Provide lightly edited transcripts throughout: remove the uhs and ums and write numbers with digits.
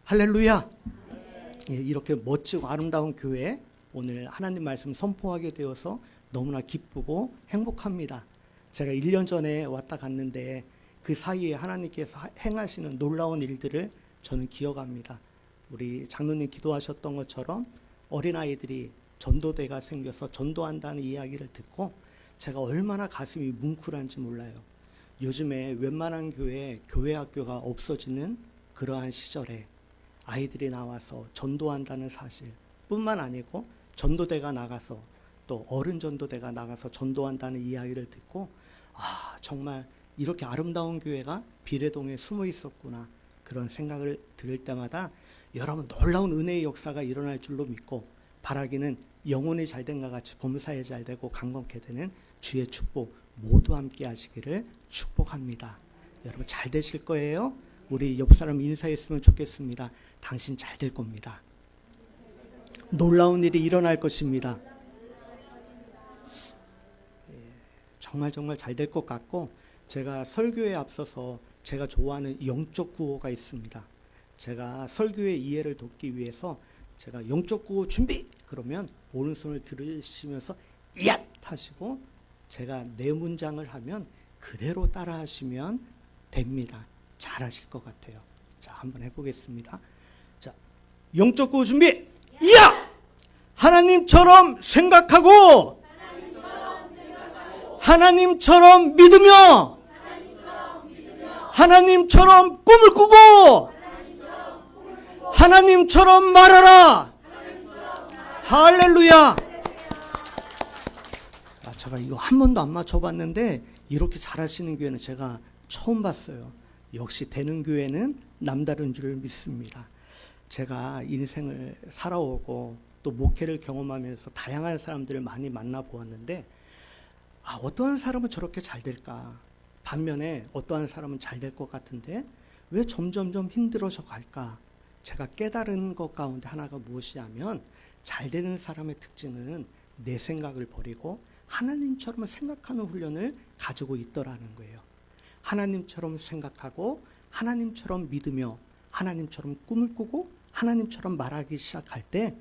할렐루야. 예, 이렇게 멋지고 아름다운 교회 오늘 하나님 말씀 선포하게 되어서 너무나 기쁘고 행복합니다. 제가 1년 전에 왔다 갔는데 그 사이에 하나님께서 행하시는 놀라운 일들을 저는 기억합니다. 우리 장로님 기도하셨던 것처럼 어린아이들이 전도대가 생겨서 전도한다는 이야기를 듣고 제가 얼마나 가슴이 뭉클한지 몰라요. 요즘에 웬만한 교회 학교가 없어지는 그러한 시절에 아이들이 나와서 전도한다는 사실 뿐만 아니고 전도대가 나가서 또 어른 전도대가 나가서 전도한다는 이야기를 듣고 정말 이렇게 아름다운 교회가 비례동에 숨어 있었구나 그런 생각을 들을 때마다 여러분 놀라운 은혜의 역사가 일어날 줄로 믿고 바라기는 영혼이 잘된과 같이 범사에 잘되고 강건케 되는 주의 축복 모두 함께 하시기를 축복합니다. 여러분 잘 되실 거예요. 우리 옆 사람 인사했으면 좋겠습니다. 당신 잘 될 겁니다. 놀라운 일이 일어날 것입니다. 정말 잘 될 것 같고 제가 설교에 앞서서 제가 좋아하는 영적 구호가 있습니다. 제가 설교의 이해를 돕기 위해서 제가 영적 구호 준비! 그러면 오른손을 들으시면서 얏! 하시고 제가 네 문장을 하면 그대로 따라 하시면 됩니다. 잘 하실 것 같아요. 자, 한번 해보겠습니다. 자, 영적 구호 준비! 야! 하나님처럼 생각하고 하나님처럼 믿으며 하나님처럼 꿈을 꾸고 하나님처럼 말하라. 할렐루야. 제가 이거 한 번도 안 맞춰봤는데 이렇게 잘하시는 교회는 제가 처음 봤어요. 역시 되는 교회는 남다른 줄 믿습니다. 제가 인생을 살아오고 또 목회를 경험하면서 다양한 사람들을 많이 만나보았는데 어떠한 사람은 저렇게 잘 될까? 반면에 어떠한 사람은 잘 될 것 같은데 왜 점점점 힘들어져 갈까? 제가 깨달은 것 가운데 하나가 무엇이냐면 잘 되는 사람의 특징은 내 생각을 버리고 하나님처럼 생각하는 훈련을 가지고 있더라는 거예요. 하나님처럼 생각하고 하나님처럼 믿으며 하나님처럼 꿈을 꾸고 하나님처럼 말하기 시작할 때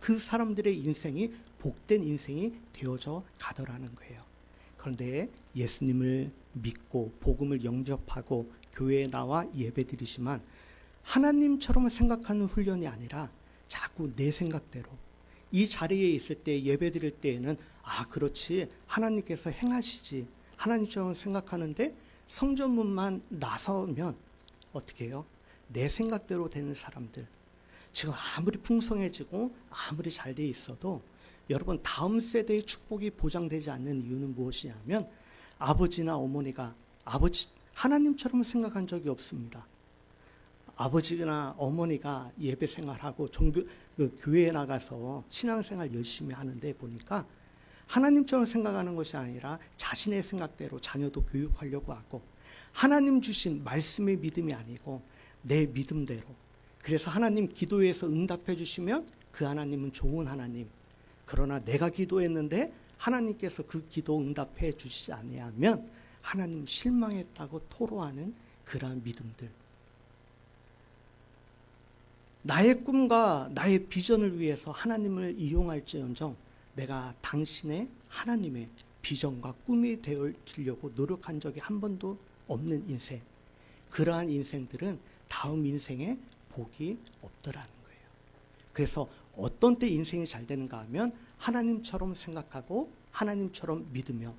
그 사람들의 인생이 복된 인생이 되어져 가더라는 거예요. 그런데 예수님을 믿고 복음을 영접하고 교회에 나와 예배드리지만 하나님처럼 생각하는 훈련이 아니라 자꾸 내 생각대로 이 자리에 있을 때 예배드릴 때에는 그렇지 하나님께서 행하시지 하나님처럼 생각하는데 성전문만 나서면 어떻게 해요? 내 생각대로 되는 사람들 지금 아무리 풍성해지고 아무리 잘 돼 있어도 여러분 다음 세대의 축복이 보장되지 않는 이유는 무엇이냐면 아버지나 어머니가 하나님처럼 생각한 적이 없습니다. 아버지나 어머니가 예배 생활하고 교회에 나가서 신앙생활 열심히 하는데 보니까 하나님처럼 생각하는 것이 아니라 자신의 생각대로 자녀도 교육하려고 하고 하나님 주신 말씀의 믿음이 아니고 내 믿음대로 그래서 하나님 기도해서 응답해 주시면 그 하나님은 좋은 하나님 그러나 내가 기도했는데 하나님께서 그 기도 응답해 주시지 아니하면 하나님 실망했다고 토로하는 그러한 믿음들 나의 꿈과 나의 비전을 위해서 하나님을 이용할지언정 내가 당신의 하나님의 비전과 꿈이 되어지려고 노력한 적이 한 번도 없는 인생 그러한 인생들은 다음 인생에 복이 없더라는 거예요. 그래서 어떤 때 인생이 잘 되는가 하면 하나님처럼 생각하고 하나님처럼 믿으며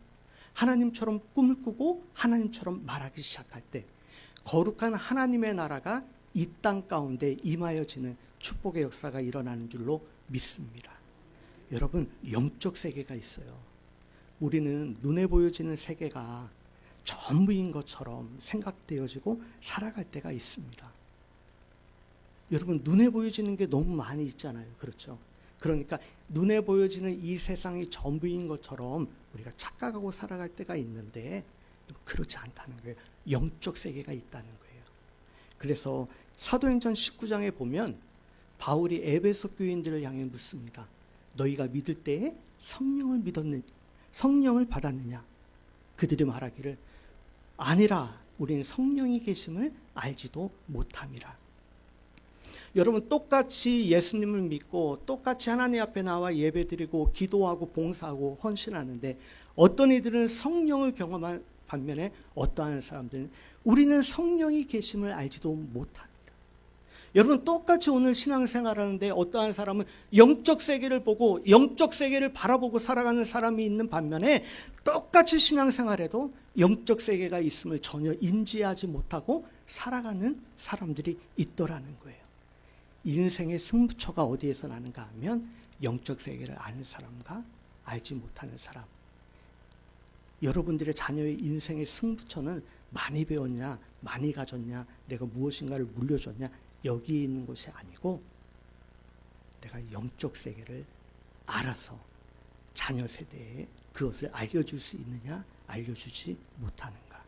하나님처럼 꿈을 꾸고 하나님처럼 말하기 시작할 때 거룩한 하나님의 나라가 이 땅 가운데 임하여지는 축복의 역사가 일어나는 줄로 믿습니다. 여러분 영적 세계가 있어요. 우리는 눈에 보여지는 세계가 전부인 것처럼 생각되어지고 살아갈 때가 있습니다. 여러분 눈에 보여지는 게 너무 많이 있잖아요. 그렇죠? 그러니까 눈에 보여지는 이 세상이 전부인 것처럼 우리가 착각하고 살아갈 때가 있는데 그렇지 않다는 거예요. 영적 세계가 있다는 거예요. 그래서 사도행전 19장에 보면 바울이 에베소 교인들을 향해 묻습니다. 너희가 믿을 때에 성령을 받았느냐? 그들이 말하기를 아니라 우리는 성령이 계심을 알지도 못함이라. 여러분 똑같이 예수님을 믿고 똑같이 하나님 앞에 나와 예배드리고 기도하고 봉사하고 헌신하는데 어떤 이들은 성령을 경험한 반면에 어떠한 사람들은 우리는 성령이 계심을 알지도 못합니다. 여러분 똑같이 오늘 신앙생활하는데 어떠한 사람은 영적 세계를 보고 영적 세계를 바라보고 살아가는 사람이 있는 반면에 똑같이 신앙생활에도 영적 세계가 있음을 전혀 인지하지 못하고 살아가는 사람들이 있더라는 거예요. 인생의 승부처가 어디에서 나는가 하면 영적 세계를 아는 사람과 알지 못하는 사람. 여러분들의 자녀의 인생의 승부처는 많이 배웠냐, 많이 가졌냐, 내가 무엇인가를 물려줬냐, 여기 있는 것이 아니고 내가 영적 세계를 알아서 자녀 세대에 그것을 알려줄 수 있느냐, 알려주지 못하는가.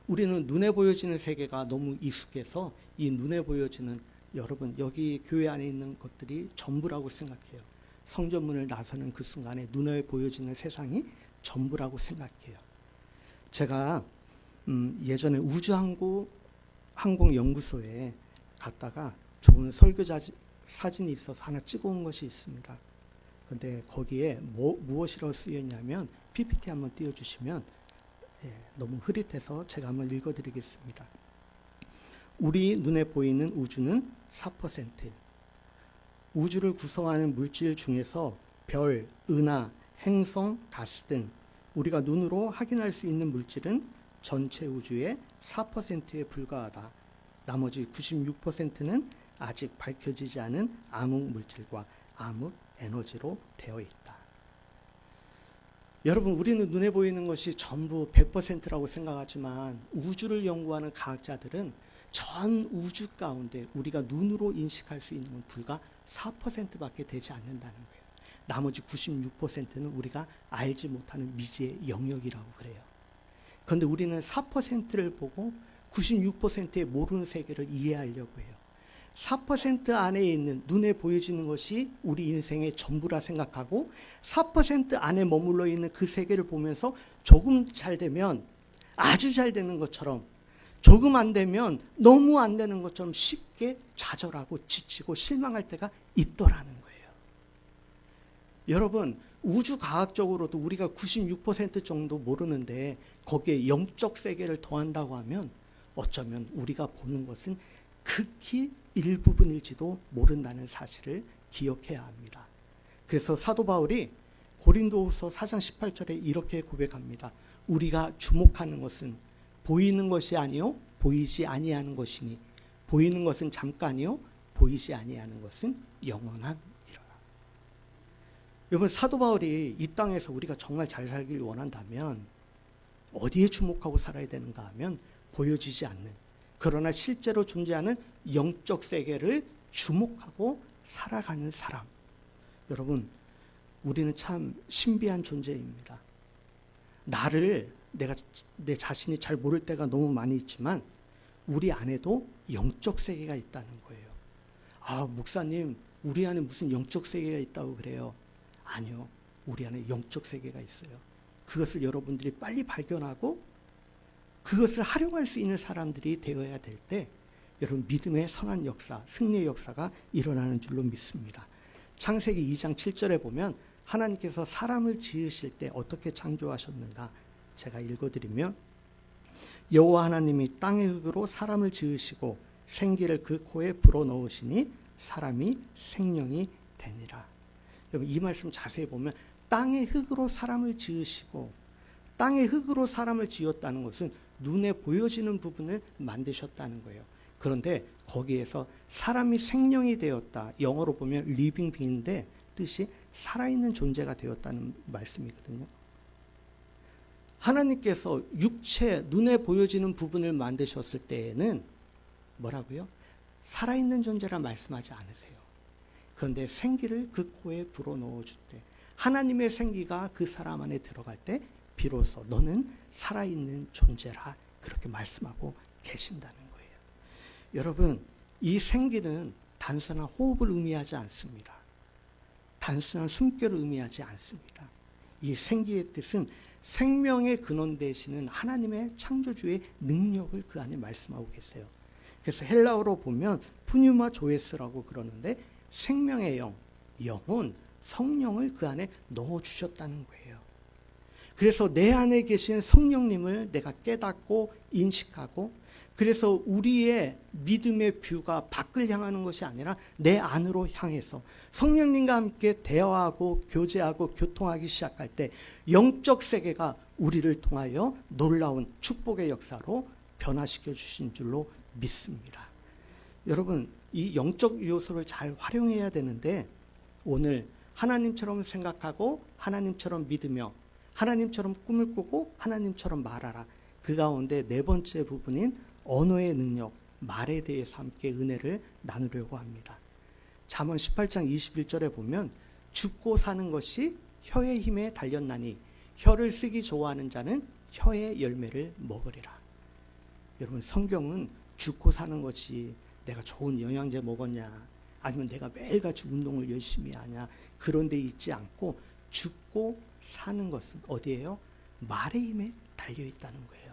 우리는 눈에 보여지는 세계가 너무 익숙해서 이 눈에 보여지는 여러분 여기 교회 안에 있는 것들이 전부라고 생각해요. 성전문을 나서는 그 순간에 눈에 보여지는 세상이 전부라고 생각해요. 제가 예전에 우주항공연구소에 갔다가 좋은 설교자 사진이 있어서 하나 찍어온 것이 있습니다. 그런데 거기에 무엇이라고 쓰였냐면 PPT 한번 띄워주시면 너무 흐릿해서 제가 한번 읽어드리겠습니다. 우리 눈에 보이는 우주는 4%. 우주를 구성하는 물질 중에서 별, 은하, 행성, 가스 등 우리가 눈으로 확인할 수 있는 물질은 전체 우주의 4%에 불과하다. 나머지 96%는 아직 밝혀지지 않은 암흑 물질과 암흑 에너지로 되어 있다. 여러분 우리는 눈에 보이는 것이 전부 100%라고 생각하지만 우주를 연구하는 과학자들은 전 우주 가운데 우리가 눈으로 인식할 수 있는 건 불과 4%밖에 되지 않는다는 거예요. 나머지 96%는 우리가 알지 못하는 미지의 영역이라고 그래요. 그런데 우리는 4%를 보고 96%의 모르는 세계를 이해하려고 해요. 4% 안에 있는 눈에 보여지는 것이 우리 인생의 전부라 생각하고 4% 안에 머물러 있는 그 세계를 보면서 조금 잘 되면 아주 잘 되는 것처럼 조금 안 되면 너무 안 되는 것처럼 쉽게 좌절하고 지치고 실망할 때가 있더라는 거예요. 여러분 우주과학적으로도 우리가 96% 정도 모르는데 거기에 영적 세계를 더한다고 하면 어쩌면 우리가 보는 것은 극히 일부분일지도 모른다는 사실을 기억해야 합니다. 그래서 사도 바울이 고린도후서 4장 18절에 이렇게 고백합니다. 우리가 주목하는 것은 보이는 것이 아니요 보이지 아니하는 것이니 보이는 것은 잠깐이요 보이지 아니하는 것은 영원함이라. 여러분 사도 바울이 이 땅에서 우리가 정말 잘 살길 원한다면 어디에 주목하고 살아야 되는가 하면 보여지지 않는 그러나 실제로 존재하는 영적 세계를 주목하고 살아가는 사람. 여러분 우리는 참 신비한 존재입니다. 내 자신이 잘 모를 때가 너무 많이 있지만 우리 안에도 영적 세계가 있다는 거예요. 아 목사님 우리 안에 무슨 영적 세계가 있다고 그래요. 아니요. 우리 안에 영적 세계가 있어요. 그것을 여러분들이 빨리 발견하고 그것을 활용할 수 있는 사람들이 되어야 될 때 여러분 믿음의 선한 역사, 승리의 역사가 일어나는 줄로 믿습니다. 창세기 2장 7절에 보면 하나님께서 사람을 지으실 때 어떻게 창조하셨는가 제가 읽어드리면 여호와 하나님이 땅의 흙으로 사람을 지으시고 생기를 그 코에 불어넣으시니 사람이 생명이 되니라. 여러분 이 말씀 자세히 보면 땅의 흙으로 사람을 지으시고 땅의 흙으로 사람을 지었다는 것은 눈에 보여지는 부분을 만드셨다는 거예요. 그런데 거기에서 사람이 생명이 되었다. 영어로 보면 living being인데 뜻이 살아있는 존재가 되었다는 말씀이거든요. 하나님께서 육체, 눈에 보여지는 부분을 만드셨을 때에는 뭐라고요? 살아있는 존재라 말씀하지 않으세요. 그런데 생기를 그 코에 불어넣어 줄 때 하나님의 생기가 그 사람 안에 들어갈 때 비로소 너는 살아있는 존재라 그렇게 말씀하고 계신다는 거예요. 여러분 이 생기는 단순한 호흡을 의미하지 않습니다. 단순한 숨결을 의미하지 않습니다. 이 생기의 뜻은 생명의 근원 되시는 하나님의 창조주의 능력을 그 안에 말씀하고 계세요. 그래서 헬라어로 보면 푸뉴마 조에스라고 그러는데 생명의 영, 영혼, 성령을 그 안에 넣어주셨다는 거예요. 그래서 내 안에 계신 성령님을 내가 깨닫고 인식하고, 그래서 우리의 믿음의 뷰가 밖을 향하는 것이 아니라 내 안으로 향해서 성령님과 함께 대화하고 교제하고 교통하기 시작할 때 영적 세계가 우리를 통하여 놀라운 축복의 역사로 변화시켜 주신 줄로 믿습니다. 여러분, 이 영적 요소를 잘 활용해야 되는데, 오늘 하나님처럼 생각하고 하나님처럼 믿으며 하나님처럼 꿈을 꾸고 하나님처럼 말하라. 그 가운데 네 번째 부분인 언어의 능력, 말에 대해서 함께 은혜를 나누려고 합니다. 잠언 18장 21절에 보면 죽고 사는 것이 혀의 힘에 달렸나니 혀를 쓰기 좋아하는 자는 혀의 열매를 먹으리라. 여러분, 성경은 죽고 사는 것이 내가 좋은 영양제 먹었냐, 아니면 내가 매일같이 운동을 열심히 하냐, 그런 데 있지 않고 죽고 사는 것은 어디예요? 말의 힘에 달려있다는 거예요.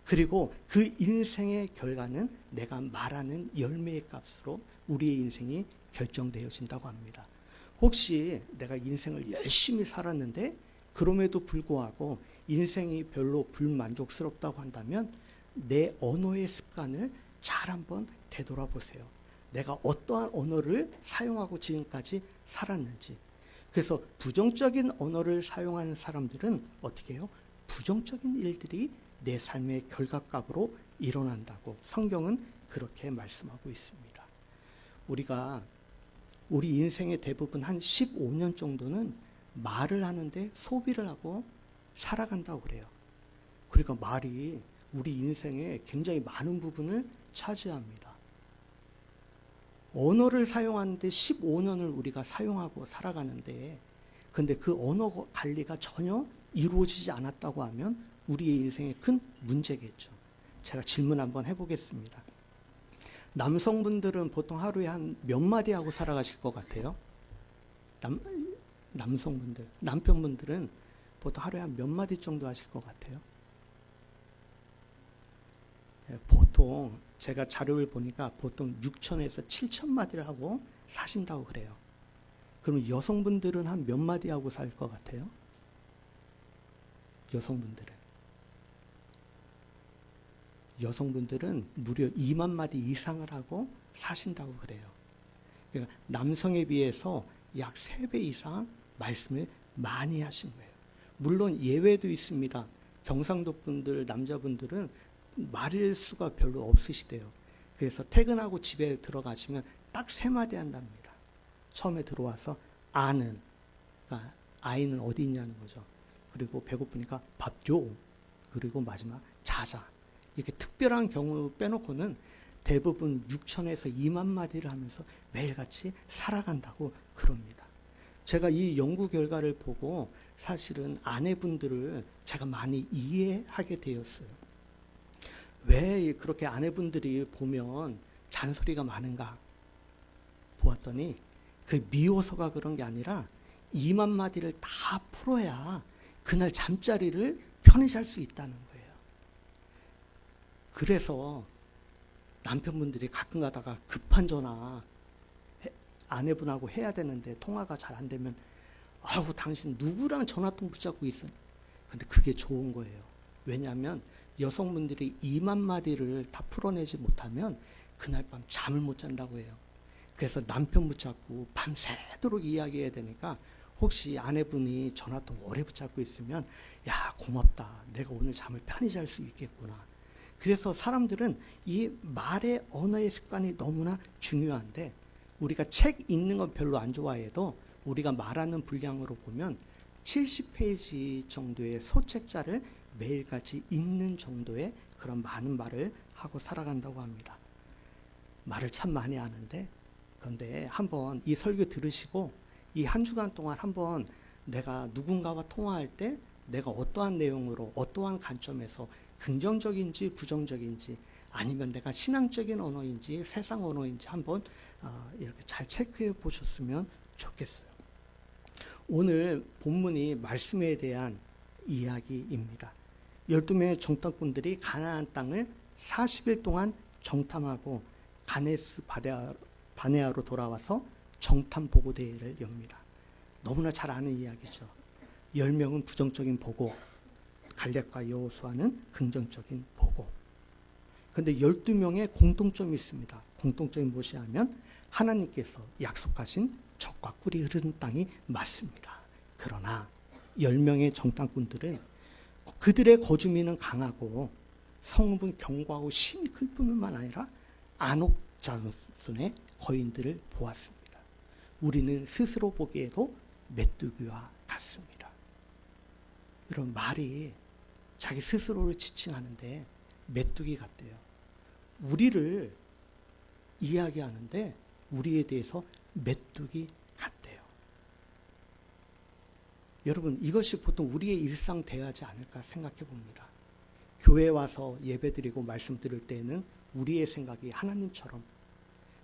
그리고 그 인생의 결과는 내가 말하는 열매의 값으로 우리의 인생이 결정되어진다고 합니다. 혹시 내가 인생을 열심히 살았는데 그럼에도 불구하고 인생이 별로 불만족스럽다고 한다면 내 언어의 습관을 잘 한번 되돌아보세요. 내가 어떠한 언어를 사용하고 지금까지 살았는지. 그래서 부정적인 언어를 사용하는 사람들은 어떻게 해요? 부정적인 일들이 내 삶의 결과값으로 일어난다고 성경은 그렇게 말씀하고 있습니다. 우리가 우리 인생의 대부분 한 15년 정도는 말을 하는데 소비를 하고 살아간다고 그래요. 그러니까 말이 우리 인생의 굉장히 많은 부분을 차지합니다. 언어를 사용하는데 15년을 우리가 사용하고 살아가는데, 근데 그 언어 관리가 전혀 이루어지지 않았다고 하면 우리의 인생에 큰 문제겠죠. 제가 질문 한번 해보겠습니다. 남성분들은 보통 하루에 한 몇 마디 하고 살아가실 것 같아요? 남성분들, 남편분들은 보통 하루에 한 몇 마디 정도 하실 것 같아요? 보통 제가 자료를 보니까 보통 6,000에서 7,000마디를 하고 사신다고 그래요. 그럼 여성분들은 한 몇 마디 하고 살 것 같아요? 여성분들은 무려 2만 마디 이상을 하고 사신다고 그래요. 그러니까 남성에 비해서 약 3배 이상 말씀을 많이 하신 거예요. 물론 예외도 있습니다. 경상도 분들, 남자분들은 말일 수가 별로 없으시대요. 그래서 퇴근하고 집에 들어가시면 딱 3마디 한답니다. 처음에 들어와서 아는, 그러니까 아이는 어디 있냐는 거죠. 그리고 배고프니까 밥 줘. 그리고 마지막 자자. 이렇게 특별한 경우 빼놓고는 대부분 6,000에서 2만 마디를 하면서 매일같이 살아간다고 그럽니다. 제가 이 연구 결과를 보고 사실은 아내분들을 제가 많이 이해하게 되었어요. 왜 그렇게 아내분들이 보면 잔소리가 많은가 보았더니 그 미워서가 그런 게 아니라 2만 마디를 다 풀어야 그날 잠자리를 편히 잘 수 있다는 거예요. 그래서 남편분들이 가끔 가다가 급한 전화 아내분하고 해야 되는데 통화가 잘 안 되면 아우 당신 누구랑 전화통 붙잡고 있어. 근데 그게 좋은 거예요. 왜냐하면 여성분들이 2만 마디를 다 풀어내지 못하면 그날 밤 잠을 못 잔다고 해요. 그래서 남편 붙잡고 밤새도록 이야기해야 되니까 혹시 아내분이 전화통 오래 붙잡고 있으면 야 고맙다. 내가 오늘 잠을 편히 잘 수 있겠구나. 그래서 사람들은 이 말의 언어의 습관이 너무나 중요한데 우리가 책 읽는 건 별로 안 좋아해도 우리가 말하는 분량으로 보면 70페이지 정도의 소책자를 매일같이 읽는 정도의 그런 많은 말을 하고 살아간다고 합니다. 말을 참 많이 하는데 그런데 한번 이 설교 들으시고 이 한 주간 동안 한번 내가 누군가와 통화할 때 내가 어떠한 내용으로 어떠한 관점에서 긍정적인지 부정적인지 아니면 내가 신앙적인 언어인지 세상 언어인지 한번 이렇게 잘 체크해 보셨으면 좋겠어요. 오늘 본문이 말씀에 대한 이야기입니다. 12명의 정탐꾼들이 가나안 땅을 40일 동안 정탐하고 가네스 바네아로 돌아와서 정탐 보고 대회를 엽니다. 너무나 잘 아는 이야기죠. 10명은 부정적인 보고, 갈렙과 여호수아는 긍정적인 보고. 그런데 12명의 공통점이 있습니다. 공통점이 무엇이냐면 하나님께서 약속하신 젖과 꿀이 흐르는 땅이 맞습니다. 그러나 10명의 정탐꾼들은 그들의 거주민은 강하고 성읍은 견고하고 힘이 클 뿐만 아니라 안옥 자손의 거인들을 보았습니다. 우리는 스스로 보기에도 메뚜기와 같습니다. 이런 말이 자기 스스로를 지칭하는데 메뚜기 같대요. 우리를 이야기하는데 우리에 대해서 메뚜기 같대요. 여러분, 이것이 보통 우리의 일상 대화지 않을까 생각해 봅니다. 교회 와서 예배드리고 말씀 들을 때에는 우리의 생각이 하나님처럼,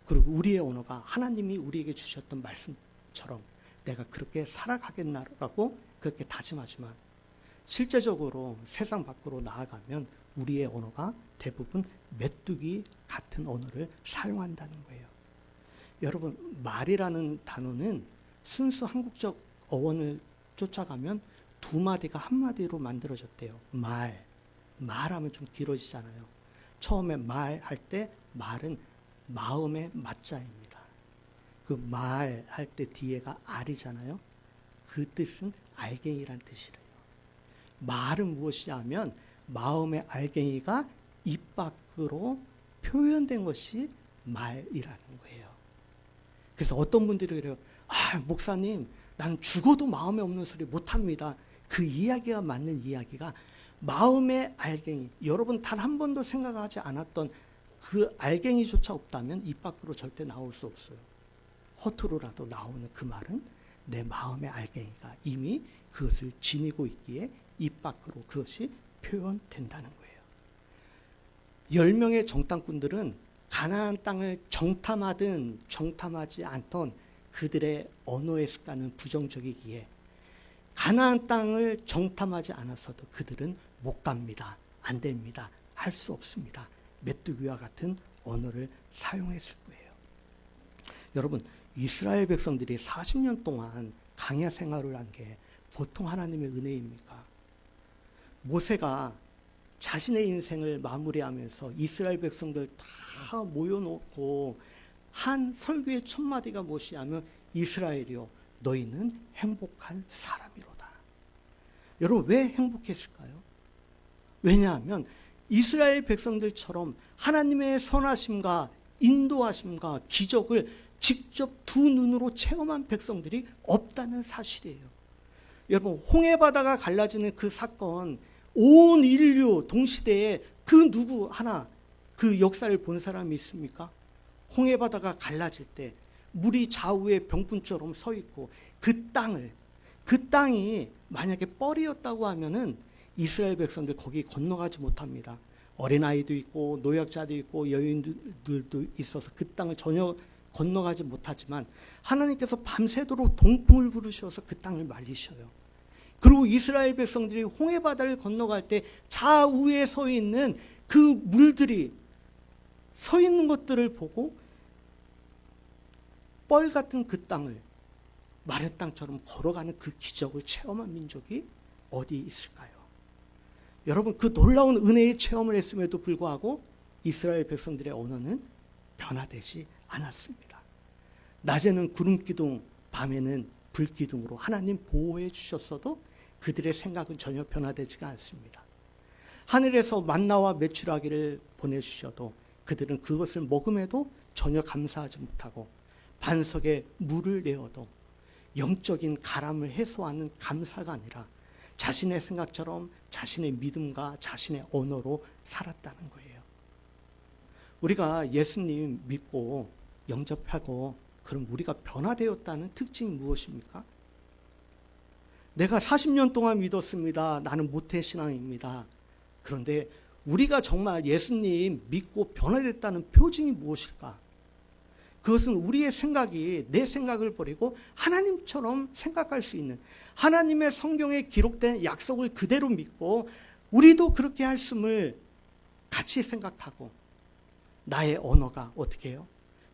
그리고 우리의 언어가 하나님이 우리에게 주셨던 말씀처럼 내가 그렇게 살아가겠나라고 그렇게 다짐하지만 실제적으로 세상 밖으로 나아가면 우리의 언어가 대부분 메뚜기 같은 언어를 사용한다는 거예요. 여러분, 말이라는 단어는 순수 한국적 어원을 쫓아가면 두 마디가 한 마디로 만들어졌대요. 말하면 좀 길어지잖아요. 처음에 말할 때 말은 마음의 맞자입니다. 그 말할 때 뒤에가 알이잖아요. 그 뜻은 알갱이란 뜻이래요. 말은 무엇이냐면 마음의 알갱이가 입 밖으로 표현된 것이 말이라는 거예요. 그래서 어떤 분들이 그래요. 목사님, 나는 죽어도 마음에 없는 소리 못합니다. 그 이야기가 맞는 이야기가 마음의 알갱이, 여러분 단 한 번도 생각하지 않았던 그 알갱이조차 없다면 입 밖으로 절대 나올 수 없어요. 허투루라도 나오는 그 말은 내 마음의 알갱이가 이미 그것을 지니고 있기에 입 밖으로 그것이 표현된다는 거예요. 10명의 정탐꾼들은 가나안 땅을 정탐하든 정탐하지 않던 그들의 언어의 습관은 부정적이기에 가나안 땅을 정탐하지 않았어도 그들은 못 갑니다. 안 됩니다. 할 수 없습니다. 메뚜기와 같은 언어를 사용했을 거예요. 여러분, 이스라엘 백성들이 40년 동안 광야 생활을 한 게 보통 하나님의 은혜입니까? 모세가 자신의 인생을 마무리하면서 이스라엘 백성들 다 모여놓고 한 설교의 첫 마디가 무엇이냐면 이스라엘이여 너희는 행복한 사람이로다. 여러분, 왜 행복했을까요? 왜냐하면 이스라엘 백성들처럼 하나님의 선하심과 인도하심과 기적을 직접 두 눈으로 체험한 백성들이 없다는 사실이에요. 여러분, 홍해바다가 갈라지는 그 사건, 온 인류 동시대에 그 누구 하나 그 역사를 본 사람이 있습니까? 홍해바다가 갈라질 때 물이 좌우에 병풍처럼 서 있고 그 땅이 만약에 뻘이었다고 하면은 이스라엘 백성들 거기 건너가지 못합니다. 어린아이도 있고 노약자도 있고 여인들도 있어서 그 땅을 전혀 건너가지 못하지만 하나님께서 밤새도록 동풍을 부르셔서 그 땅을 말리셔요. 그리고 이스라엘 백성들이 홍해바다를 건너갈 때 좌우에 서 있는 그 물들이 서 있는 것들을 보고 뻘 같은 그 땅을 마른 땅처럼 걸어가는 그 기적을 체험한 민족이 어디 있을까요? 여러분, 그 놀라운 은혜의 체험을 했음에도 불구하고 이스라엘 백성들의 언어는 변화되지 않았습니다. 낮에는 구름기둥, 밤에는 불기둥으로 하나님 보호해 주셨어도 그들의 생각은 전혀 변화되지가 않습니다. 하늘에서 만나와 메추라기를 보내주셔도 그들은 그것을 먹음에도 전혀 감사하지 못하고 반석에 물을 내어도 영적인 가람을 해소하는 감사가 아니라 자신의 생각처럼 자신의 믿음과 자신의 언어로 살았다는 거예요. 우리가 예수님 믿고 영접하고 그럼 우리가 변화되었다는 특징이 무엇입니까? 내가 40년 동안 믿었습니다. 나는 모태신앙입니다. 그런데 우리가 정말 예수님 믿고 변화됐다는 표징이 무엇일까? 그것은 우리의 생각이 내 생각을 버리고 하나님처럼 생각할 수 있는, 하나님의 성경에 기록된 약속을 그대로 믿고 우리도 그렇게 할 수를 같이 생각하고 나의 언어가 어떻게 해요?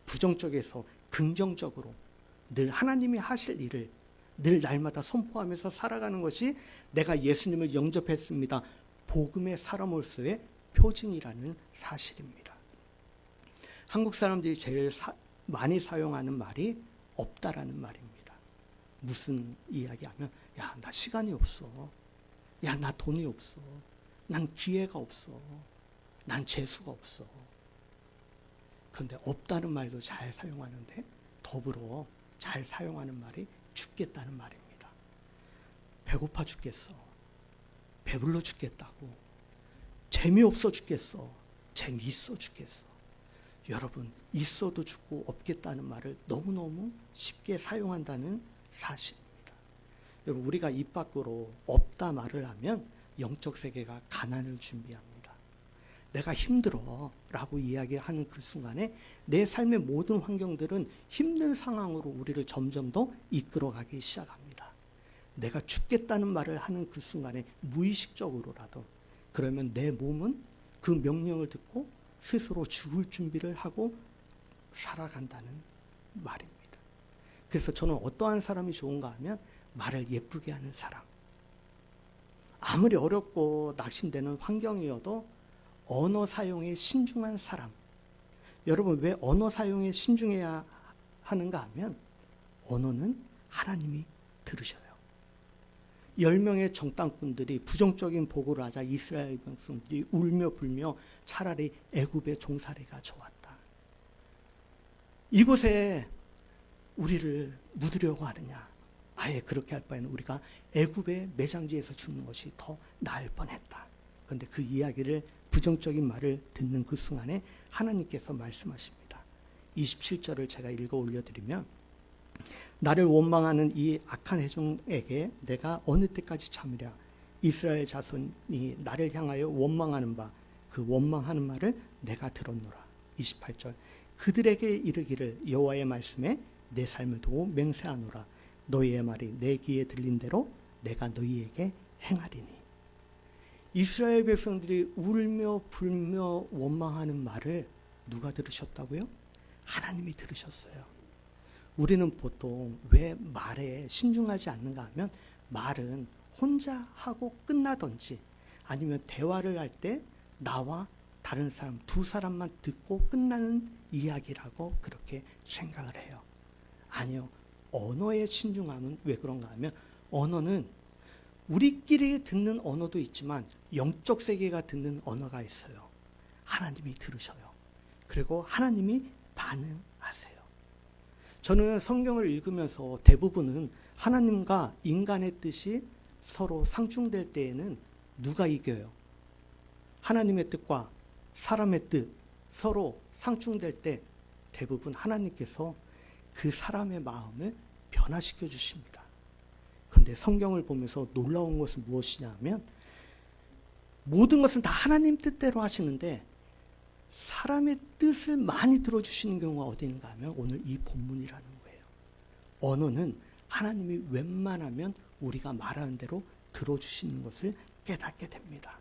부정적에서 긍정적으로 늘 하나님이 하실 일을 늘 날마다 선포하면서 살아가는 것이 내가 예수님을 영접했습니다. 복음의 사람으로서의 표징이라는 사실입니다. 한국 사람들이 제일 많이 사용하는 말이 없다라는 말입니다. 무슨 이야기하면 야, 나 시간이 없어. 야, 나 돈이 없어. 난 기회가 없어. 난 재수가 없어. 그런데 없다는 말도 잘 사용하는데 더불어 잘 사용하는 말이 죽겠다는 말입니다. 배고파 죽겠어. 배불러 죽겠다고. 재미없어 죽겠어. 재미있어 죽겠어. 여러분, 있어도 죽고 없겠다는 말을 너무너무 쉽게 사용한다는 사실입니다. 여러분, 우리가 입 밖으로 없다 말을 하면 영적 세계가 가난을 준비합니다. 내가 힘들어 라고 이야기하는 그 순간에 내 삶의 모든 환경들은 힘든 상황으로 우리를 점점 더 이끌어가기 시작합니다. 내가 죽겠다는 말을 하는 그 순간에 무의식적으로라도 그러면 내 몸은 그 명령을 듣고 스스로 죽을 준비를 하고 살아간다는 말입니다. 그래서 저는 어떠한 사람이 좋은가 하면 말을 예쁘게 하는 사람. 아무리 어렵고 낙심되는 환경이어도 언어 사용에 신중한 사람. 여러분, 왜 언어 사용에 신중해야 하는가 하면 언어는 하나님이 들으셔요. 10명의 정탐꾼들이 부정적인 보고를 하자 이스라엘 백성들이 울며 불며 차라리 애굽의 종살이가 좋았다. 이곳에 우리를 묻으려고 하느냐. 아예 그렇게 할 바에는 우리가 애굽의 매장지에서 죽는 것이 더 나을 뻔했다. 그런데 그 이야기를 부정적인 말을 듣는 그 순간에 하나님께서 말씀하십니다. 27절을 제가 읽어 올려드리면 나를 원망하는 이 악한 회중에게 내가 어느 때까지 참으랴. 이스라엘 자손이 나를 향하여 원망하는 바 그 원망하는 말을 내가 들었노라. 28절 그들에게 이르기를 여호와의 말씀에 내 삶을 두고 맹세하노라. 너희의 말이 내 귀에 들린 대로 내가 너희에게 행하리니. 이스라엘 백성들이 울며 불며 원망하는 말을 누가 들으셨다고요? 하나님이 들으셨어요. 우리는 보통 왜 말에 신중하지 않는가 하면 말은 혼자 하고 끝나든지 아니면 대화를 할 때 나와 다른 사람 두 사람만 듣고 끝나는 이야기라고 그렇게 생각을 해요. 아니요. 언어의 신중함은 왜 그런가 하면 언어는 우리끼리 듣는 언어도 있지만 영적 세계가 듣는 언어가 있어요. 하나님이 들으셔요. 그리고 하나님이 반응하세요. 저는 성경을 읽으면서 대부분은 하나님과 인간의 뜻이 서로 상충될 때에는 누가 이겨요? 하나님의 뜻과 사람의 뜻 서로 상충될 때 대부분 하나님께서 그 사람의 마음을 변화시켜 주십니다. 그런데 성경을 보면서 놀라운 것은 무엇이냐 하면 모든 것은 다 하나님 뜻대로 하시는데 사람의 뜻을 많이 들어주시는 경우가 어디인가 하면 오늘 이 본문이라는 거예요. 언어는 하나님이 웬만하면 우리가 말하는 대로 들어주시는 것을 깨닫게 됩니다.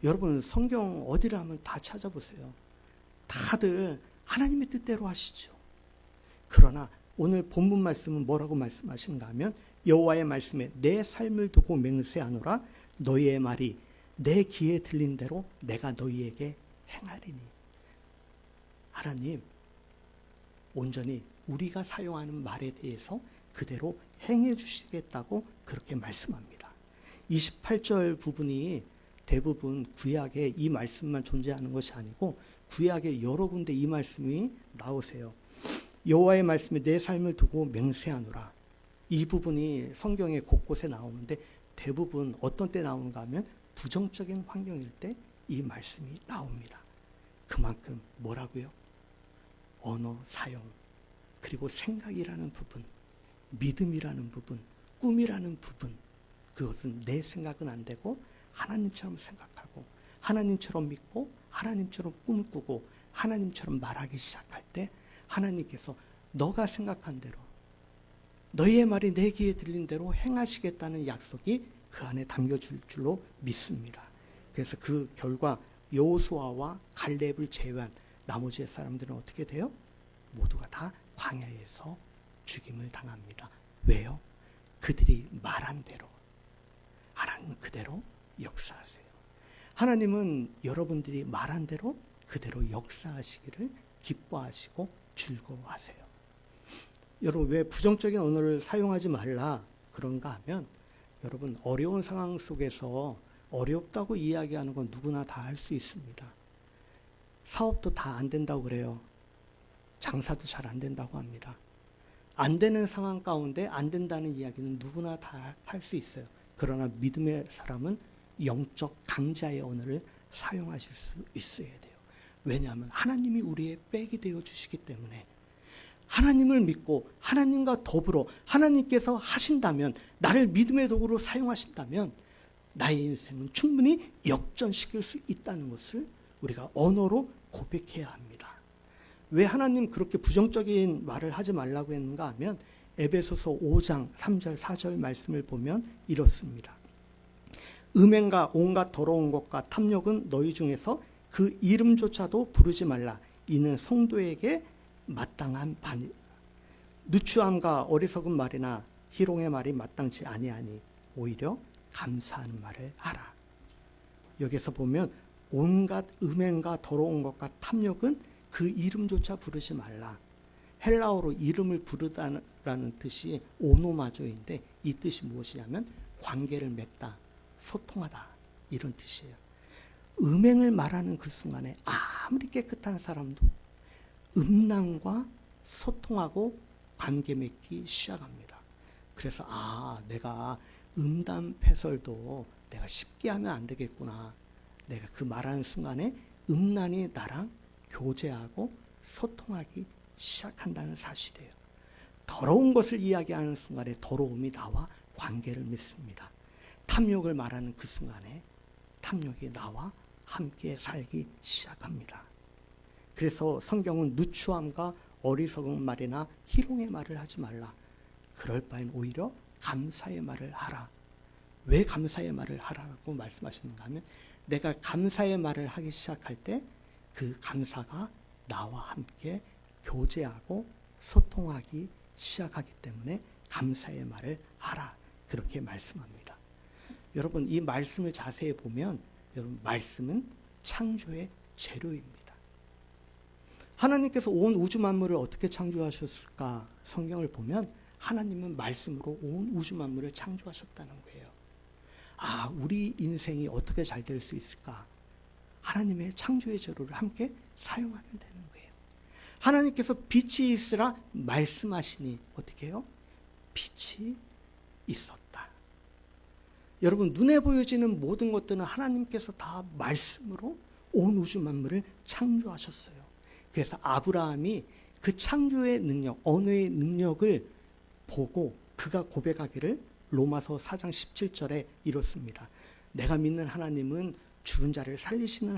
여러분 성경 어디를 하면 다 찾아보세요. 다들 하나님의 뜻대로 하시죠. 그러나 오늘 본문 말씀은 뭐라고 말씀하시는가 하면 여호와의 말씀에 내 삶을 두고 맹세하노라. 너희의 말이 내 귀에 들린 대로 내가 너희에게 행하리니. 하나님 온전히 우리가 사용하는 말에 대해서 그대로 행해 주시겠다고 그렇게 말씀합니다. 28절 부분이 대부분 구약에 이 말씀만 존재하는 것이 아니고 구약에 여러 군데 이 말씀이 나오세요. 여호와의 말씀에 내 삶을 두고 맹세하노라. 이 부분이 성경에 곳곳에 나오는데 대부분 어떤 때 나오는가 하면 부정적인 환경일 때 이 말씀이 나옵니다. 그만큼 뭐라고요? 언어 사용, 그리고 생각이라는 부분, 믿음이라는 부분, 꿈이라는 부분, 그것은 내 생각은 안 되고 하나님처럼 생각하고 하나님처럼 믿고 하나님처럼 꿈을 꾸고 하나님처럼 말하기 시작할 때 하나님께서 너가 생각한 대로 너희의 말이 내 귀에 들린 대로 행하시겠다는 약속이 그 안에 담겨줄 줄로 믿습니다. 그래서 그 결과 여호수아와 갈렙을 제외한 나머지 사람들은 어떻게 돼요? 모두가 다 광야에서 죽임을 당합니다. 왜요? 그들이 말한 대로, 하나님은 그대로 역사하세요. 하나님은 여러분들이 말한 대로 그대로 역사하시기를 기뻐하시고 즐거워하세요. 여러분, 왜 부정적인 언어를 사용하지 말라 그런가 하면, 여러분, 어려운 상황 속에서 어렵다고 이야기하는 건 누구나 다 할 수 있습니다. 사업도 다 안 된다고 그래요. 장사도 잘 안 된다고 합니다. 안 되는 상황 가운데 안 된다는 이야기는 누구나 다 할 수 있어요. 그러나 믿음의 사람은 영적 강자의 언어를 사용하실 수 있어야 돼요. 왜냐하면 하나님이 우리의 백이 되어 주시기 때문에, 하나님을 믿고 하나님과 더불어 하나님께서 하신다면, 나를 믿음의 도구로 사용하신다면 나의 인생은 충분히 역전시킬 수 있다는 것을 우리가 언어로 고백해야 합니다. 왜 하나님 그렇게 부정적인 말을 하지 말라고 했는가 하면, 에베소서 5장 3절 4절 말씀을 보면 이렇습니다. 음행과 온갖 더러운 것과 탐욕은 너희 중에서 그 이름조차도 부르지 말라. 이는 성도에게 마땅한 바니. 누추함과 어리석은 말이나 희롱의 말이 마땅치 아니하니 오히려 감사하는 말을 하라. 여기서 보면 온갖 음행과 더러운 것과 탐욕은 그 이름조차 부르지 말라. 헬라어로 이름을 부르다라는 뜻이 오노마조인데, 이 뜻이 무엇이냐면 관계를 맺다, 소통하다, 이런 뜻이에요. 음행을 말하는 그 순간에 아무리 깨끗한 사람도 음란과 소통하고 관계 맺기 시작합니다. 그래서 내가 음담 패설도 내가 쉽게 하면 안 되겠구나. 내가 그 말하는 순간에 음란이 나랑 교제하고 소통하기 시작한다는 사실이에요. 더러운 것을 이야기하는 순간에 더러움이 나와 관계를 맺습니다. 탐욕을 말하는 그 순간에 탐욕이 나와 함께 살기 시작합니다. 그래서 성경은 누추함과 어리석은 말이나 희롱의 말을 하지 말라. 그럴 바엔 오히려 감사의 말을 하라. 왜 감사의 말을 하라고 말씀하시는가 하면, 내가 감사의 말을 하기 시작할 때 그 감사가 나와 함께 교제하고 소통하기 시작하기 때문에 감사의 말을 하라. 그렇게 말씀합니다. 여러분, 이 말씀을 자세히 보면, 여러분, 말씀은 창조의 재료입니다. 하나님께서 온 우주 만물을 어떻게 창조하셨을까? 성경을 보면 하나님은 말씀으로 온 우주 만물을 창조하셨다는 거예요. 우리 인생이 어떻게 잘 될 수 있을까? 하나님의 창조의 재료를 함께 사용하면 되는 거예요. 하나님께서 빛이 있으라 말씀하시니 어떻게 해요? 빛이 있었다. 여러분, 눈에 보여지는 모든 것들은 하나님께서 다 말씀으로 온 우주 만물을 창조하셨어요. 그래서 아브라함이 그 창조의 능력, 언어의 능력을 보고 그가 고백하기를 로마서 4장 17절에 이렇습니다. 내가 믿는 하나님은 죽은 자를 살리시는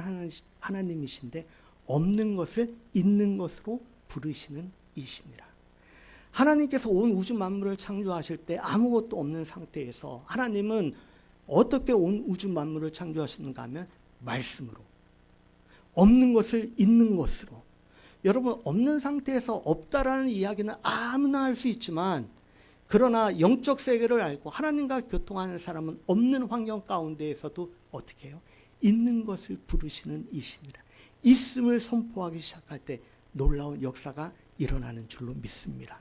하나님이신데 없는 것을 있는 것으로 부르시는 이시니라. 하나님께서 온 우주 만물을 창조하실 때 아무것도 없는 상태에서 하나님은 어떻게 온 우주 만물을 창조하시는가 하면 말씀으로, 없는 것을 있는 것으로. 여러분, 없는 상태에서 없다라는 이야기는 아무나 할 수 있지만, 그러나 영적 세계를 알고 하나님과 교통하는 사람은 없는 환경 가운데에서도 어떻게 해요? 있는 것을 부르시는 이시니라. 있음을 선포하기 시작할 때 놀라운 역사가 일어나는 줄로 믿습니다.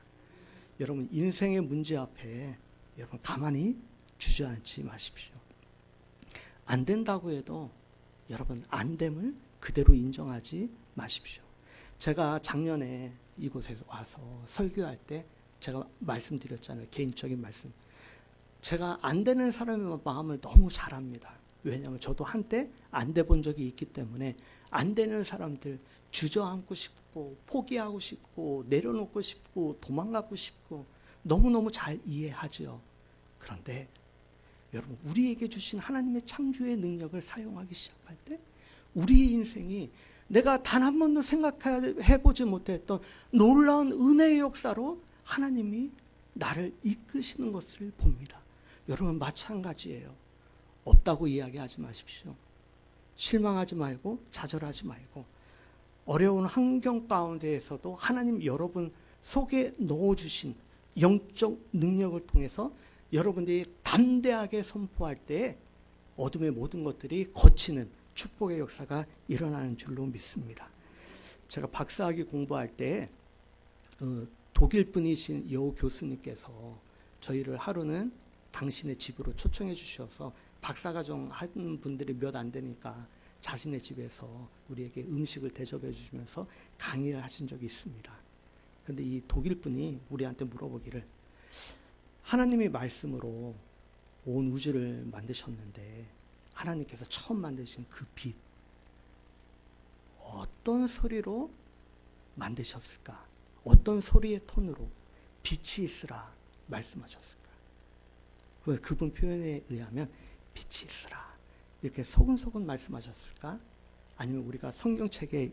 여러분, 인생의 문제 앞에 여러분 가만히 주저앉지 마십시오. 안 된다고 해도 여러분 안 됨을 그대로 인정하지 마십시오. 제가 작년에 이곳에서 와서 설교할 때 제가 말씀드렸잖아요. 개인적인 말씀. 제가 안 되는 사람의 마음을 너무 잘 압니다. 왜냐하면 저도 한때 안 돼 본 적이 있기 때문에 안 되는 사람들 주저앉고 싶고 포기하고 싶고 내려놓고 싶고 도망가고 싶고 너무너무 잘 이해하죠. 그런데 여러분, 우리에게 주신 하나님의 창조의 능력을 사용하기 시작할 때 우리의 인생이 내가 단 한 번도 생각해보지 못했던 놀라운 은혜의 역사로 하나님이 나를 이끄시는 것을 봅니다. 여러분, 마찬가지예요. 없다고 이야기하지 마십시오. 실망하지 말고 좌절하지 말고 어려운 환경 가운데에서도 하나님 여러분 속에 넣어주신 영적 능력을 통해서 여러분들이 담대하게 선포할 때 어둠의 모든 것들이 거치는 축복의 역사가 일어나는 줄로 믿습니다. 제가 박사학위 공부할 때 독일 분이신 여 교수님께서 저희를 하루는 당신의 집으로 초청해 주셔서 박사과정 한 분들이 몇 안 되니까 자신의 집에서 우리에게 음식을 대접해 주시면서 강의를 하신 적이 있습니다. 근데 이 독일 분이 우리한테 물어보기를, 하나님의 말씀으로 온 우주를 만드셨는데 하나님께서 처음 만드신 그 빛, 어떤 소리로 만드셨을까? 어떤 소리의 톤으로 빛이 있으라 말씀하셨을까? 그분 표현에 의하면 빛이 있으라 이렇게 소근소근 말씀하셨을까? 아니면 우리가 성경책에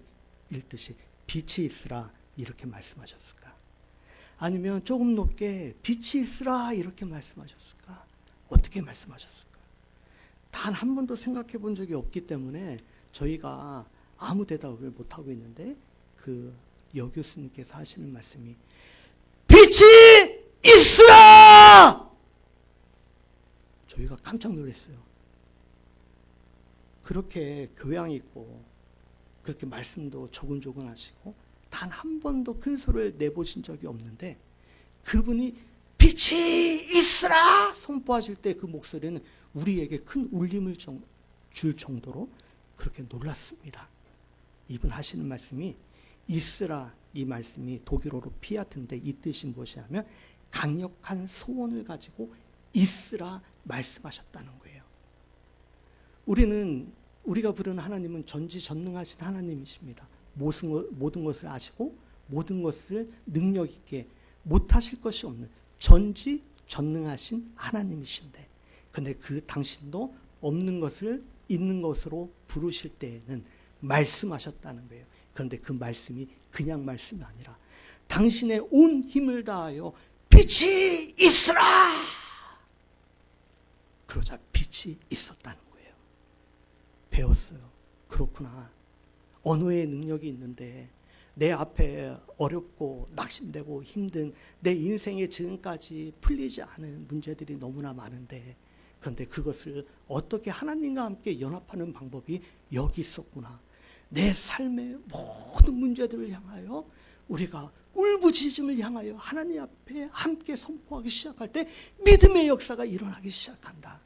읽듯이 빛이 있으라 이렇게 말씀하셨을까? 아니면 조금 높게 빛이 있으라 이렇게 말씀하셨을까? 어떻게 말씀하셨을까? 단 한 번도 생각해 본 적이 없기 때문에 저희가 아무 대답을 못하고 있는데 그 여교수님께서 하시는 말씀이 빛이 있으라! 저희가 깜짝 놀랐어요. 그렇게 교양 있고 그렇게 말씀도 조근조근 하시고 단 한 번도 큰 소리를 내보신 적이 없는데 그분이 빛이 있으라 선포하실 때 그 목소리는 우리에게 큰 울림을 줄 정도로 그렇게 놀랐습니다. 이분 하시는 말씀이 있으라, 이 말씀이 독일어로 피아트인데 이 뜻이 무엇이냐면 강력한 소원을 가지고 있으라 말씀하셨다는 거예요. 우리가 부르는 하나님은 전지전능하신 하나님이십니다. 모든 것을 아시고 모든 것을 능력 있게 못하실 것이 없는 전지전능하신 하나님이신데, 근데 그 당신도 없는 것을 있는 것으로 부르실 때에는 말씀하셨다는 거예요. 그런데 그 말씀이 그냥 말씀이 아니라 당신의 온 힘을 다하여 빛이 있으라! 그러자 빛이 있었다는 거예요. 배웠어요. 그렇구나. 언어의 능력이 있는데 내 앞에 어렵고 낙심되고 힘든 내 인생의 지금까지 풀리지 않은 문제들이 너무나 많은데, 그런데 그것을 어떻게 하나님과 함께 연합하는 방법이 여기 있었구나. 내 삶의 모든 문제들을 향하여 우리가 울부짖음을 향하여 하나님 앞에 함께 선포하기 시작할 때 믿음의 역사가 일어나기 시작한다.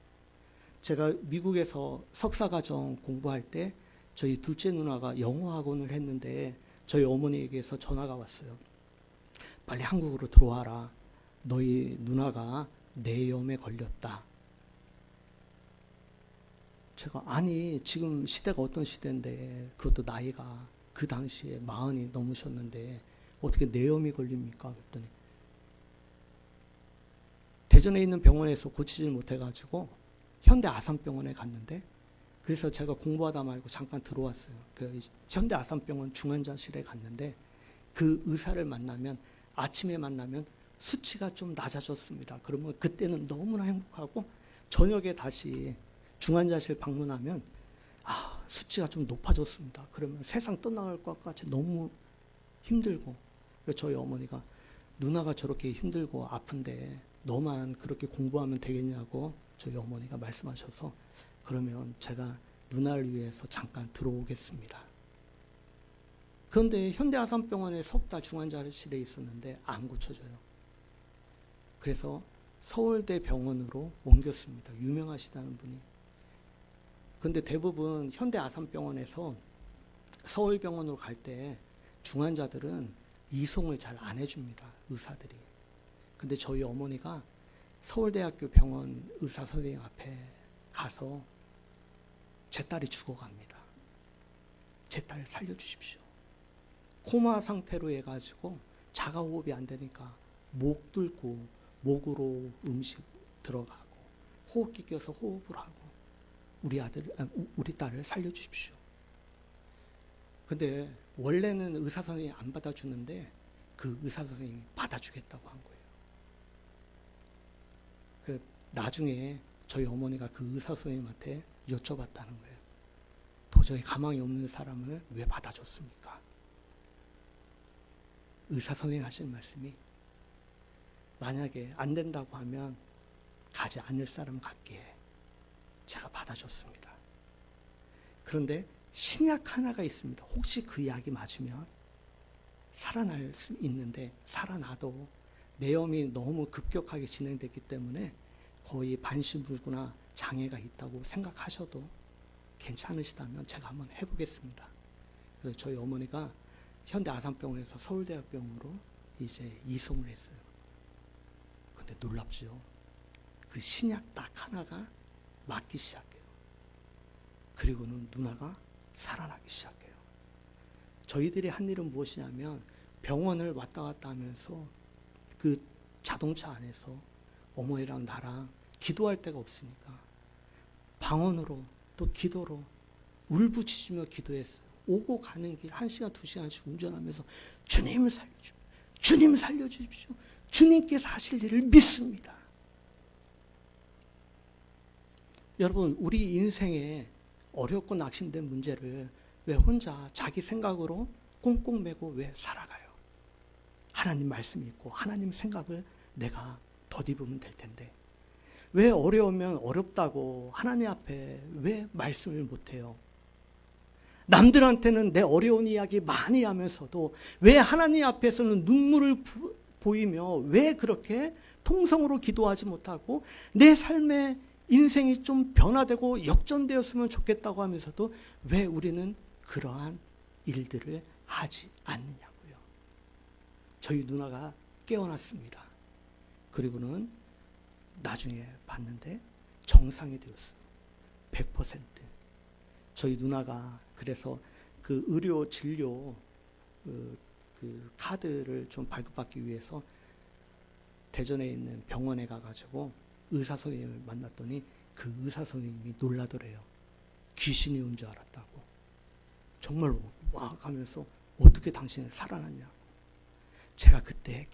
제가 미국에서 석사과정 공부할 때 저희 둘째 누나가 영어 학원을 했는데 저희 어머니에게서 전화가 왔어요. 빨리 한국으로 들어와라. 너희 누나가 뇌염에 걸렸다. 제가 아니 지금 시대가 어떤 시대인데 그것도 나이가 그 당시에 40이 넘으셨는데 어떻게 뇌염이 걸립니까? 그랬더니 대전에 있는 병원에서 고치질 못해가지고 현대 아산병원에 갔는데, 그래서 제가 공부하다 말고 잠깐 들어왔어요. 그 현대 아산병원 중환자실에 갔는데 그 의사를 만나면 아침에 만나면 수치가 좀 낮아졌습니다. 그러면 그때는 너무나 행복하고 저녁에 다시 중환자실 방문하면 수치가 좀 높아졌습니다. 그러면 세상 떠나갈 것 같이 너무 힘들고, 그래서 저희 어머니가 누나가 저렇게 힘들고 아픈데 너만 그렇게 공부하면 되겠냐고 저희 어머니가 말씀하셔서, 그러면 제가 누나를 위해서 잠깐 들어오겠습니다. 그런데 현대아산병원에 석 달 중환자실에 있었는데 안 고쳐져요. 그래서 서울대 병원으로 옮겼습니다. 유명하시다는 분이. 근데 대부분 현대아산병원에서 서울병원으로 갈 때 중환자들은 이송을 잘 안 해줍니다. 의사들이. 근데 저희 어머니가 서울대학교 병원 의사 선생님 앞에 가서 제 딸이 죽어갑니다. 제 딸 살려주십시오. 코마 상태로 해가지고 자가호흡이 안 되니까 목 뚫고 목으로 음식 들어가고 호흡기 껴서 호흡을 하고 우리 딸을 살려주십시오. 근데 원래는 의사 선생님이 안 받아주는데 그 의사 선생님이 받아주겠다고 한 거예요. 나중에 저희 어머니가 그 의사 선생님한테 여쭤봤다는 거예요. 도저히 가망이 없는 사람을 왜 받아줬습니까? 의사 선생님 하시는 말씀이 만약에 안 된다고 하면 가지 않을 사람 같기에 제가 받아줬습니다. 그런데 신약 하나가 있습니다. 혹시 그 약이 맞으면 살아날 수 있는데 살아나도 내염이 너무 급격하게 진행됐기 때문에 거의 반신불구나 장애가 있다고 생각하셔도 괜찮으시다면 제가 한번 해보겠습니다. 그래서 저희 어머니가 현대아산병원에서 서울대학병원으로 이제 이송을 했어요. 근데 놀랍죠. 그 신약 딱 하나가 맞기 시작해요. 그리고는 누나가 살아나기 시작해요. 저희들이 한 일은 무엇이냐면 병원을 왔다 갔다 하면서 그 자동차 안에서 어머니랑 나랑 기도할 데가 없으니까 방언으로 또 기도로 울부짖으며 기도했어요. 오고 가는 길 1시간, 2시간씩 운전하면서 주님 살려주십시오. 주님 살려주십시오. 주님께서 하실 일을 믿습니다. 여러분, 우리 인생에 어렵고 낙심된 문제를 왜 혼자 자기 생각으로 꽁꽁 매고 왜 살아가요? 하나님 말씀이 있고 하나님 생각을 내가 덧입으면 될 텐데 왜 어려우면 어렵다고 하나님 앞에 왜 말씀을 못해요? 남들한테는 내 어려운 이야기 많이 하면서도 왜 하나님 앞에서는 눈물을 보이며 왜 그렇게 통성으로 기도하지 못하고 내 삶의 인생이 좀 변화되고 역전되었으면 좋겠다고 하면서도 왜 우리는 그러한 일들을 하지 않느냐고요. 저희 누나가 깨어났습니다. 그리고는 나중에 봤는데 정상이 되었어요. 100%. 저희 누나가 그래서 그 의료 진료 그 카드를 좀 발급받기 위해서 대전에 있는 병원에 가가지고 의사 선생님을 만났더니 그 의사 선생님이 놀라더래요. 귀신이 온 줄 알았다고. 정말 와 가면서 어떻게 당신은 살아났냐고. 제가 그때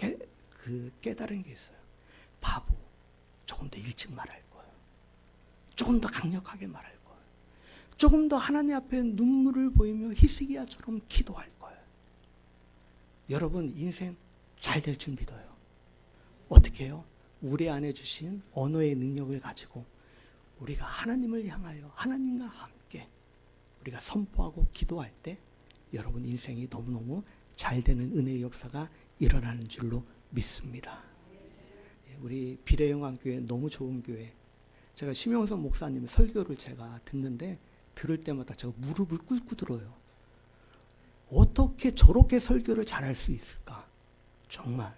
깨달은 게 있어요. 바보, 조금 더 일찍 말할 걸. 조금 더 강력하게 말할 걸. 조금 더 하나님 앞에 눈물을 보이며 히스기야처럼 기도할 걸. 여러분 인생 잘 될 줄 믿어요. 어떻게 해요? 우리 안에 주신 언어의 능력을 가지고 우리가 하나님을 향하여 하나님과 함께 우리가 선포하고 기도할 때 여러분 인생이 너무너무 잘 되는 은혜의 역사가 일어나는 줄로 믿습니다. 우리 비례영광교회 너무 좋은 교회. 제가 심영선 목사님 설교를 제가 듣는데 들을 때마다 제가 무릎을 꿇고 들어요. 어떻게 저렇게 설교를 잘할 수 있을까? 정말.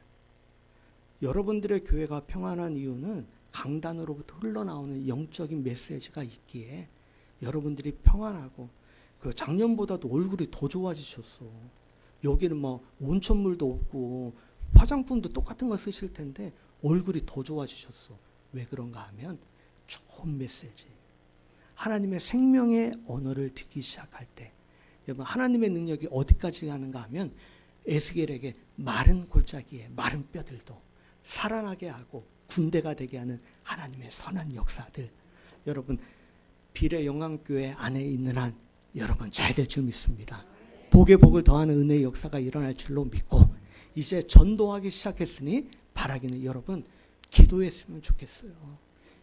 여러분들의 교회가 평안한 이유는 강단으로부터 흘러나오는 영적인 메시지가 있기에 여러분들이 평안하고 그 작년보다도 얼굴이 더 좋아지셨어. 여기는 뭐 온천물도 없고 화장품도 똑같은 거 쓰실 텐데 얼굴이 더 좋아지셨어. 왜 그런가 하면 좋은 메시지. 하나님의 생명의 언어를 듣기 시작할 때 여러분 하나님의 능력이 어디까지 가는가 하면 에스겔에게 마른 골짜기에 마른 뼈들도 살아나게 하고 군대가 되게 하는 하나님의 선한 역사들. 여러분 비례영광교회 안에 있는 한 여러분 잘 될 줄 믿습니다. 복에 복을 더하는 은혜의 역사가 일어날 줄로 믿고 이제 전도하기 시작했으니 바라기는 여러분 기도했으면 좋겠어요.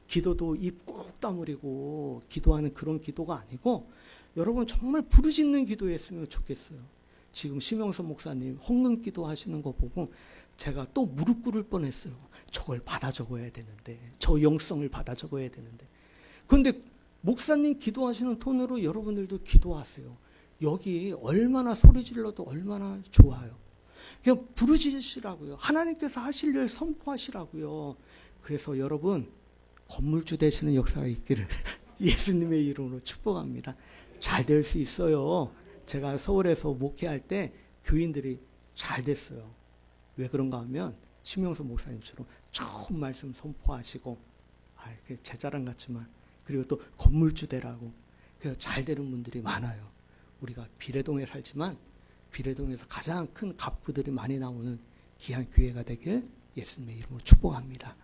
기도도 입 꾹 다물고 기도하는 그런 기도가 아니고 여러분 정말 부르짖는 기도했으면 좋겠어요. 지금 심영선 목사님 헌금 기도하시는 거 보고 제가 또 무릎 꿇을 뻔했어요. 저걸 받아 적어야 되는데 저 영성을 받아 적어야 되는데 그런데 목사님 기도하시는 톤으로 여러분들도 기도하세요. 여기 얼마나 소리 질러도 얼마나 좋아요. 그냥 부르짖으시라고요. 하나님께서 하실 일 선포하시라고요. 그래서 여러분 건물주 되시는 역사가 있기를 예수님의 이름으로 축복합니다. 잘 될 수 있어요. 제가 서울에서 목회할 때 교인들이 잘 됐어요. 왜 그런가 하면 심영선 목사님처럼 좋은 말씀 선포하시고 제 자랑 같지만 그리고 또 건물주 되라고 그래서 잘 되는 분들이 많아요. 우리가 비례동에 살지만 비례동에서 가장 큰 갑부들이 많이 나오는 귀한 교회가 되길 예수님의 이름으로 축복합니다.